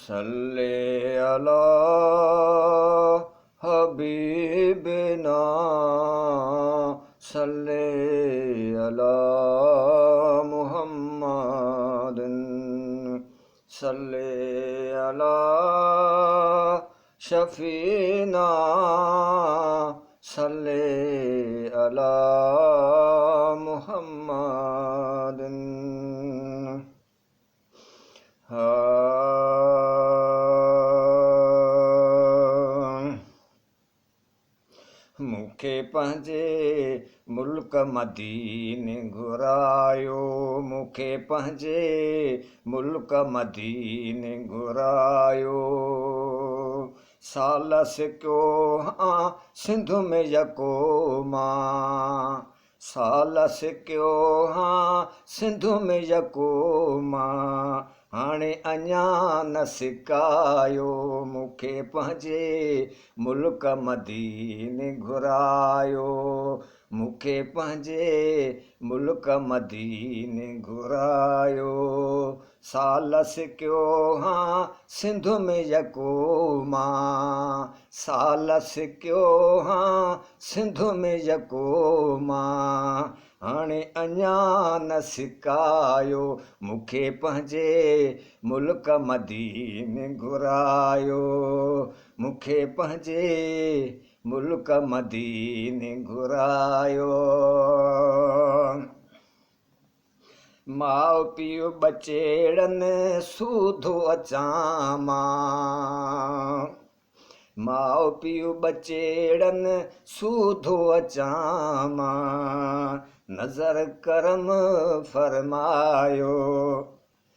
सल्ले अला हबीबना सल्ले अला मुहम्मदिन सल्ले अला शफीना सल्ले अला मुहम्मदिन। मूंखे पंहिंजे मुल्क मदीने घुरायो, मूंखे पंहिंजे मुल्क मदीने घुरायो। साल सिक्यो हाँ सिंध में यको मां, साल सिक्यो हाँ सिंध में यको मां, हाणे अञा न सिकायो। मूंखे पंहिंजे मुल्क मदीने घुरायो, मूंखे पंहिंजे मुल्क मदीने घुरायो। साल सिक्यो हाँ सिंध में यको मां, साल सिक्यो हाँ सिंध में यको मां, हाणे अञा न सिकायो। मूंखे पंहिंजे मुल्क मदीने घुरायो, मूंखे पंहिंजे मुल्क मदीने घुरायो। माउ पीउ बचेड़नि सूधो अचां मां, माउ पीउ बचेड़नि सूधो अचां मां, नज़र करम फरमायो।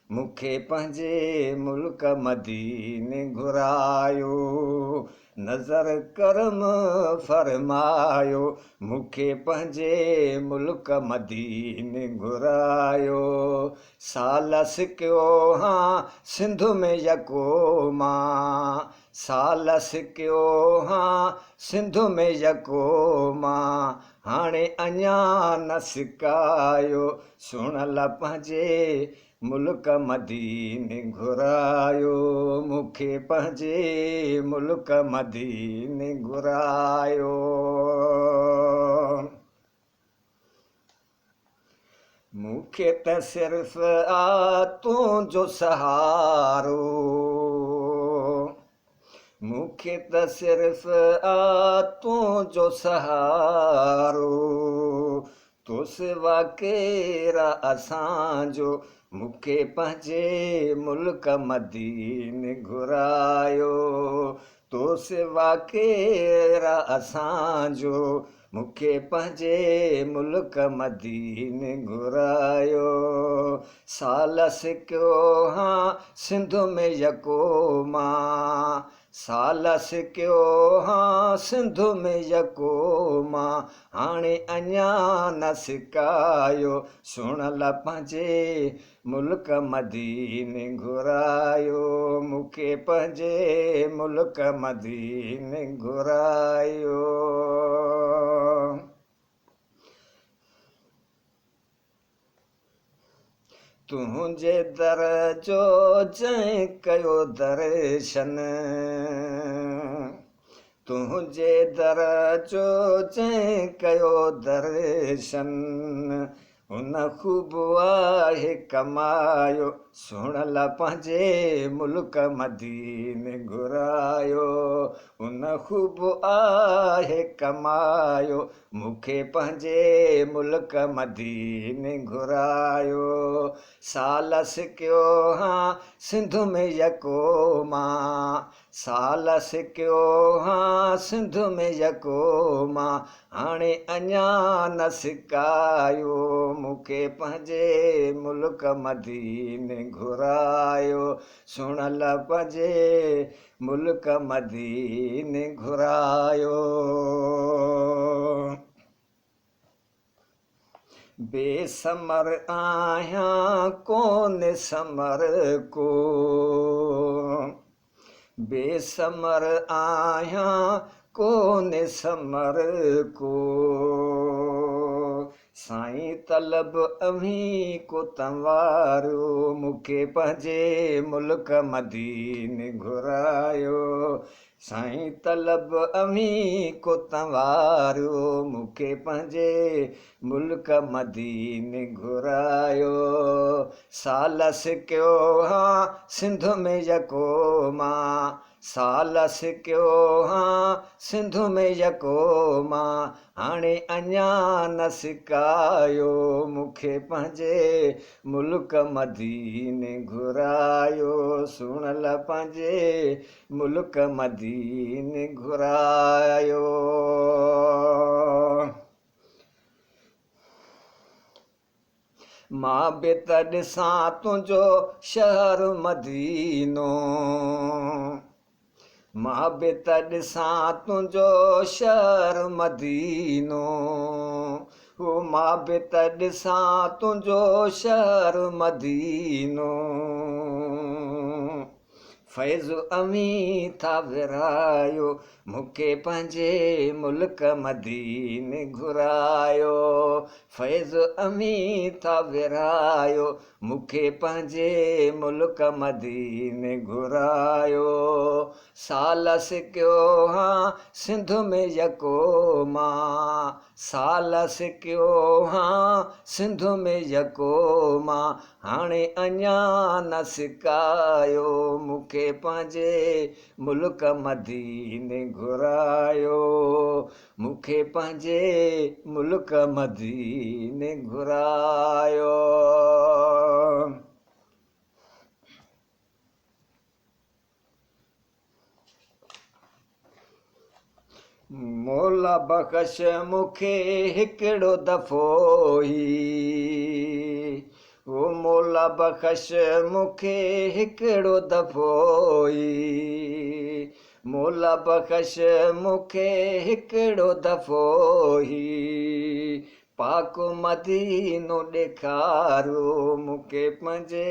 मूंखे पंहिंजे मुल्क मदीने घुरायो, नज़र करम फरमायो। मूंखे पंहिंजे मुल्क मदीने घुरायो। साल सिक्यो हाँ सिंध में यको मां, साल सिक्यो हाँ सिंध में यको मां, हाणे अञा न सिकायो। सुणल पंहिंजे मुल्क मदीने घुरायो, मूंखे पंहिंजे मुल्क मदीने घुरायो। मूंखे त सिर्फ़ आ तुंहिंजो सहारो, मूंखे त सिर्फ़ आ तुंहिंजो सहारो, तो सिवा केरु असांजो। मूंखे पंहिंजे मुल्क मदीने घुरायो, तो सिवा केरु असांजो। मूंखे पंहिंजे मुल्क मदीने घुरायो। साल सिक्यो हाँ सिंध में यको मां, साल सिक्यो हाँ सिंध में यको मां, हाणे अञा न सिकायो। सुणल पंहिंजे मुल्क मदीने घुरायो, मूंखे पंहिंजे मुल्क मदीने घुरायो। तुंहिंजे दर जो जंहिं कयो दर्शन, तुंहिंजे दर जो जंहिं कयो दर्शन, हुन ख़ूब आहे कमायो। सुणल पंहिंजे मुल्क मदीने घुरायो, हुन ख़ूब आहे कमायो। मूंखे पंहिंजे मुल्क मदीने घुरायो। साल सिक्यो हाँ सिंध में यको मां, साल सिक्यो हाँ सिंध में यको मां, हाणे अञा न सिकायो। मूंखे पंहिंजे मुल्क मदीने घुरायो। सुणल पंहिंजे मुल्क मदीने घुरायो। बेसमर आहियां कोन्हे समर को, बेसमर आहियां कोन्हे समर को, साईं तलब अमी को तंवारो मूंखे पंहिंजे मुल्क मदीने घुरायो साईं तलब अमी को तंवारो मूंखे पंहिंजे मुल्क मदीने घुरायो सालस कयो हाँ सिंध में यको मां सालस कयो हाँ सिंध में यको मां हाणे अञा न सिकायो मूंखे पंहिंजे मुल्क मदीने घुरायो सुणल पंहिंजे मुल्क मदीने घुरायो मां बि त ॾिसां तुंहिंजो शहर मदीनो मां बि त ॾिसां तुंहिंजो शहर मदीनो हो मां बि त ॾिसां तुंहिंजो शहर मदीनो फैज़ अमी था विरायो मूंखे पंहिंजे मुल्क मदीने घुरायो फैज़ अमी था विरायो मूंखे पंहिंजे मुल्क मदीने घुरायो सालस कयो हाँ सिंध में यको मां सालस कयो हाँ सिंध में यको मां हाणे अञा न सिकायो मूंखे पंहिंजे मुल्क मदीने घुरायो मूंखे पंहिंजे मुल्क मदीने घुरायो मौला बख़्श मूंखे हिकिड़ो दफ़ो ई ओ मौला बख़्श मूंखे हिकिड़ो दफ़ो ई मौला बख़्श मूंखे हिकिड़ो दफ़ो ई पाक मदीनो ॾेखारियो मूंखे पंहिंजे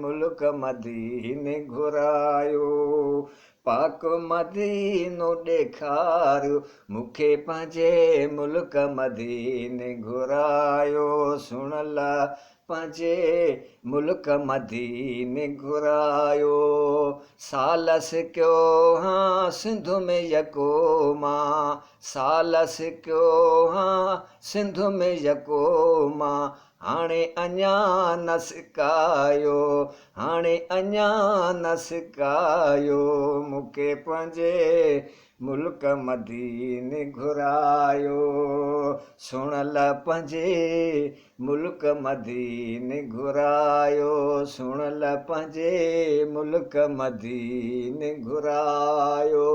मुल्क मदीने घुरायो पाक मदीनो ॾेखारियो मूंखे पंहिंजे मुल्क मदीने घुरायो सुणल पंहिंजे मुल्क मदीने घुरायो सालस कयो हाँ सिंध में यको मां सालस कयो हाँ सिंध में यको मां हाणे अञा न सिकायो हाणे अञा न सिकायो मूंखे पंहिंजे मुल्क मदीने घुरायो सुणल पंहिंजे मुल्क मदीने घुरायो सुणल पंहिंजे मुल्क मदीने घुरायो